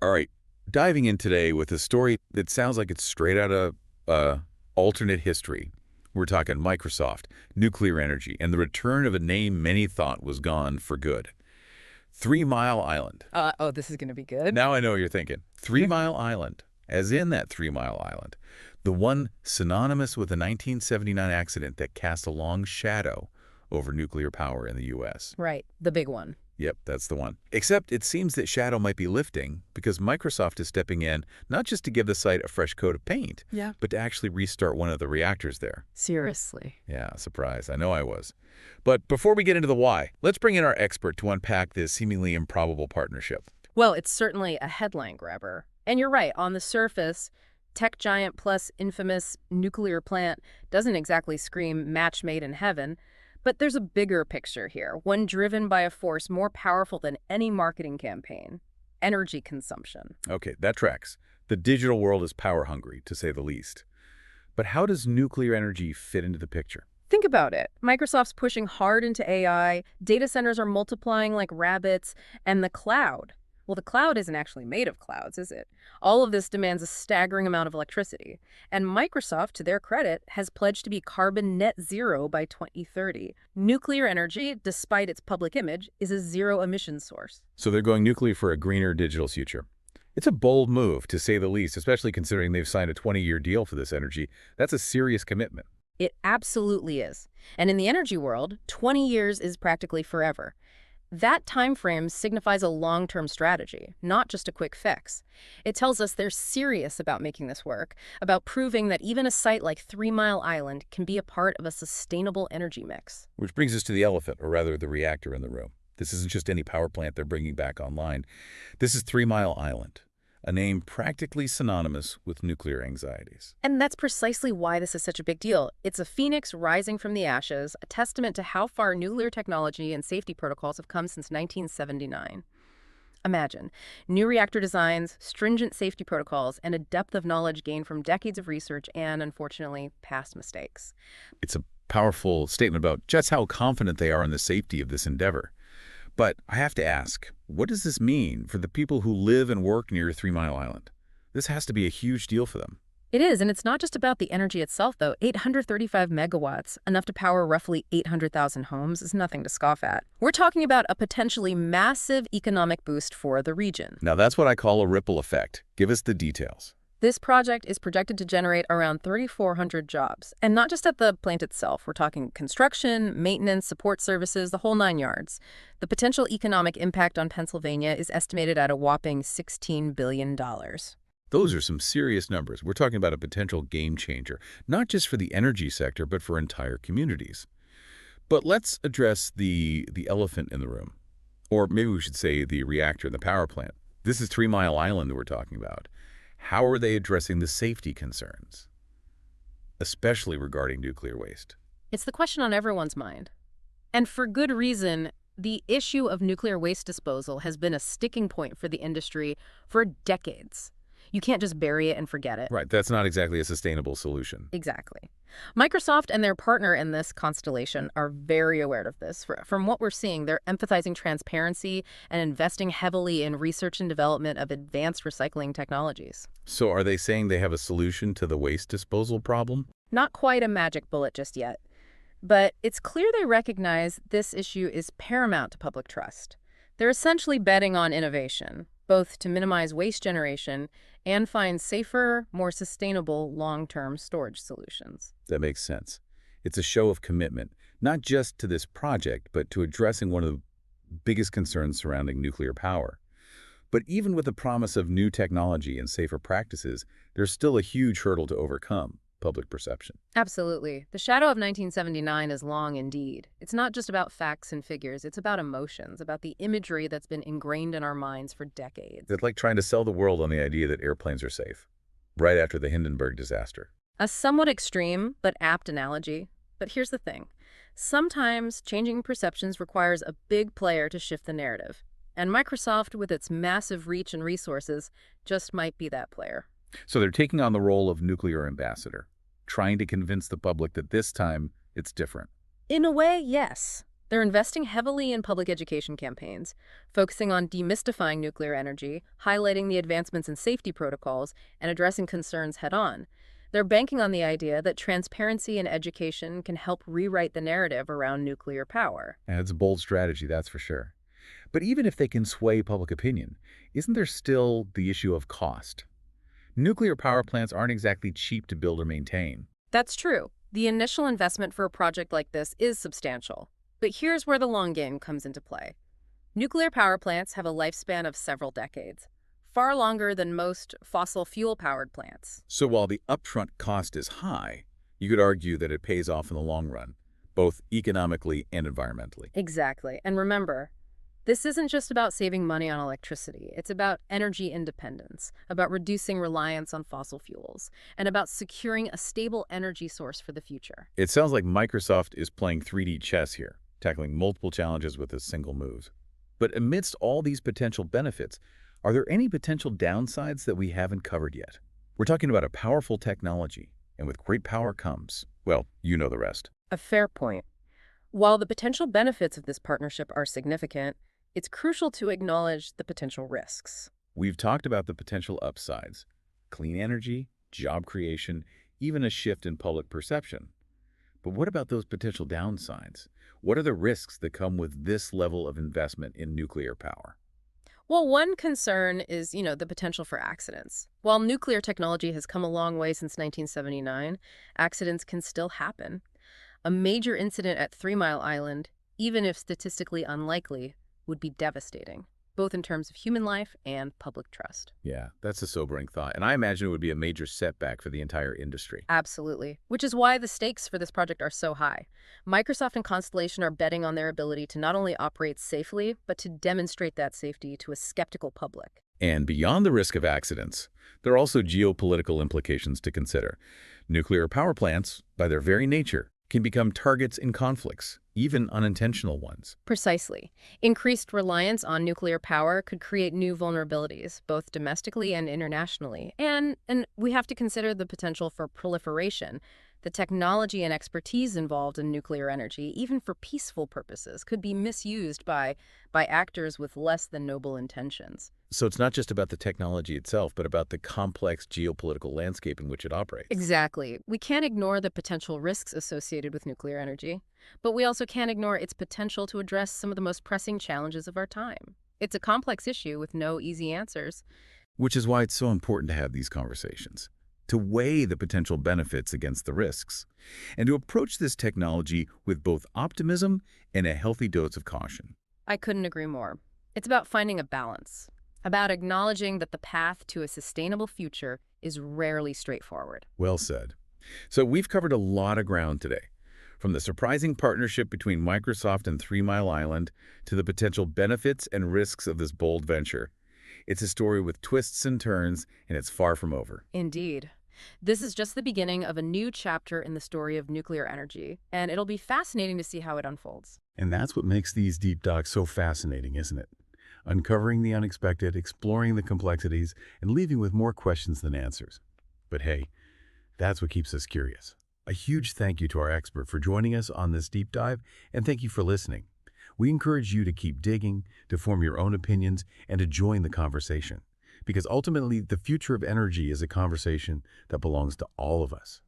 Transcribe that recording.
All right, diving in today with a story that sounds like it's straight out of alternate history. We're talking Microsoft, nuclear energy, and the return of a name many thought was gone for good. 3 Mile Island. Oh, this is going to be good. Now I know what you're thinking. 3 Mile Island, as in that 3 Mile Island. The one synonymous with the 1979 accident that cast a long shadow over nuclear power in the U.S. Right, the big one. Yep, that's the one. Except it seems that shadow might be lifting because Microsoft is stepping in not just to give the site a fresh coat of paint, Yeah. but to actually restart one of the reactors there. Seriously. Yeah, surprise. I know I was. But before we get into the why, let's bring in our expert to unpack this seemingly improbable partnership. Well, it's certainly a headline grabber. And you're right, on the surface, tech giant plus infamous nuclear plant doesn't exactly scream match made in heaven. But there's a bigger picture here, one driven by a force more powerful than any marketing campaign: energy consumption. Okay, that tracks. The digital world is power hungry, to say the least. But how does nuclear energy fit into the picture? Think about it. Microsoft's pushing hard into AI, data centers are multiplying like rabbits, and the cloud. Well, the cloud isn't actually made of clouds, is it? All of this demands a staggering amount of electricity. And Microsoft, to their credit, has pledged to be carbon net zero by 2030. Nuclear energy, despite its public image, is a zero-emission source. So they're going nuclear for a greener digital future. It's a bold move, to say the least, especially considering they've signed a 20-year deal for this energy. That's a serious commitment. It absolutely is. And in the energy world, 20 years is practically forever. That time frame signifies a long-term strategy, not just a quick fix. It tells us they're serious about making this work, about proving that even a site like 3 Mile Island can be a part of a sustainable energy mix. Which brings us to the elephant, or rather the reactor in the room. This isn't just any power plant they're bringing back online. This is 3 Mile Island, a name practically synonymous with nuclear anxieties. And that's precisely why this is such a big deal. It's a phoenix rising from the ashes, a testament to how far nuclear technology and safety protocols have come since 1979. Imagine, new reactor designs, stringent safety protocols, and a depth of knowledge gained from decades of research and, unfortunately, past mistakes. It's a powerful statement about just how confident they are in the safety of this endeavor. But I have to ask, what does this mean for the people who live and work near 3 Mile Island? This has to be a huge deal for them. It is, and it's not just about the energy itself, though. 835 megawatts, enough to power roughly 800,000 homes, is nothing to scoff at. We're talking about a potentially massive economic boost for the region. Now that's what I call a ripple effect. Give us the details. This project is projected to generate around 3,400 jobs, and not just at the plant itself. We're talking construction, maintenance, support services, the whole 9 yards. The potential economic impact on Pennsylvania is estimated at a whopping $16 billion. Those are some serious numbers. We're talking about a potential game changer, not just for the energy sector, but for entire communities. But let's address the elephant in the room. Or maybe we should say the reactor and the power plant. This is 3 Mile Island that we're talking about. How are they addressing the safety concerns, especially regarding nuclear waste? It's the question on everyone's mind. And for good reason. The issue of nuclear waste disposal has been a sticking point for the industry for decades. You can't just bury it and forget it. Right, that's not exactly a sustainable solution. Exactly. Microsoft and their partner in this Constellation are very aware of this. From what we're seeing, they're emphasizing transparency and investing heavily in research and development of advanced recycling technologies. So are they saying they have a solution to the waste disposal problem? Not quite a magic bullet just yet. But it's clear they recognize this issue is paramount to public trust. They're essentially betting on innovation, both to minimize waste generation and find safer, more sustainable long-term storage solutions. That makes sense. It's a show of commitment, not just to this project, but to addressing one of the biggest concerns surrounding nuclear power. But even with the promise of new technology and safer practices, there's still a huge hurdle to overcome: public perception. Absolutely. The shadow of 1979 is long indeed. It's not just about facts and figures. It's about emotions, about the imagery that's been ingrained in our minds for decades. It's like trying to sell the world on the idea that airplanes are safe, right after the Hindenburg disaster. A somewhat extreme but apt analogy. But here's the thing. Sometimes changing perceptions requires a big player to shift the narrative. And Microsoft, with its massive reach and resources, just might be that player. So they're taking on the role of nuclear ambassador, trying to convince the public that this time it's different. In a way, yes. They're investing heavily in public education campaigns, focusing on demystifying nuclear energy, highlighting the advancements in safety protocols, and addressing concerns head-on. They're banking on the idea that transparency in education can help rewrite the narrative around nuclear power. And it's a bold strategy, that's for sure. But even if they can sway public opinion, isn't there still the issue of cost? Nuclear power plants aren't exactly cheap to build or maintain. That's true. The initial investment for a project like this is substantial. But here's where the long game comes into play. Nuclear power plants have a lifespan of several decades, far longer than most fossil fuel-powered plants. So while the upfront cost is high, you could argue that it pays off in the long run, both economically and environmentally. Exactly. And remember, this isn't just about saving money on electricity. It's about energy independence, about reducing reliance on fossil fuels, and about securing a stable energy source for the future. It sounds like Microsoft is playing 3D chess here, tackling multiple challenges with a single move. But amidst all these potential benefits, are there any potential downsides that we haven't covered yet? We're talking about a powerful technology, and with great power comes, well, you know the rest. A fair point. While the potential benefits of this partnership are significant, it's crucial to acknowledge the potential risks. We've talked about the potential upsides: clean energy, job creation, even a shift in public perception. But what about those potential downsides? What are the risks that come with this level of investment in nuclear power? Well, one concern is, the potential for accidents. While nuclear technology has come a long way since 1979, accidents can still happen. A major incident at 3 Mile Island, even if statistically unlikely, would be devastating, both in terms of human life and public trust. Yeah, that's a sobering thought, and I imagine it would be a major setback for the entire industry. Absolutely. Which is why the stakes for this project are so high. Microsoft and Constellation are betting on their ability to not only operate safely, but to demonstrate that safety to a skeptical public. And beyond the risk of accidents, there are also geopolitical implications to consider. Nuclear power plants, by their very nature, can become targets in conflicts, even unintentional ones. Precisely. Increased reliance on nuclear power could create new vulnerabilities, both domestically and internationally. And we have to consider the potential for proliferation. The technology and expertise involved in nuclear energy, even for peaceful purposes, could be misused by actors with less than noble intentions. So it's not just about the technology itself, but about the complex geopolitical landscape in which it operates. Exactly. We can't ignore the potential risks associated with nuclear energy, but we also can't ignore its potential to address some of the most pressing challenges of our time. It's a complex issue with no easy answers. Which is why it's so important to have these conversations, to weigh the potential benefits against the risks, and to approach this technology with both optimism and a healthy dose of caution. I couldn't agree more. It's about finding a balance, about acknowledging that the path to a sustainable future is rarely straightforward. Well said. So we've covered a lot of ground today, from the surprising partnership between Microsoft and 3 Mile Island to the potential benefits and risks of this bold venture. It's a story with twists and turns, and it's far from over. Indeed. This is just the beginning of a new chapter in the story of nuclear energy, and it'll be fascinating to see how it unfolds. And that's what makes these deep dives so fascinating, isn't it? Uncovering the unexpected, exploring the complexities, and leaving with more questions than answers. But hey, that's what keeps us curious. A huge thank you to our expert for joining us on this deep dive, and thank you for listening. We encourage you to keep digging, to form your own opinions, and to join the conversation. Because ultimately, the future of energy is a conversation that belongs to all of us.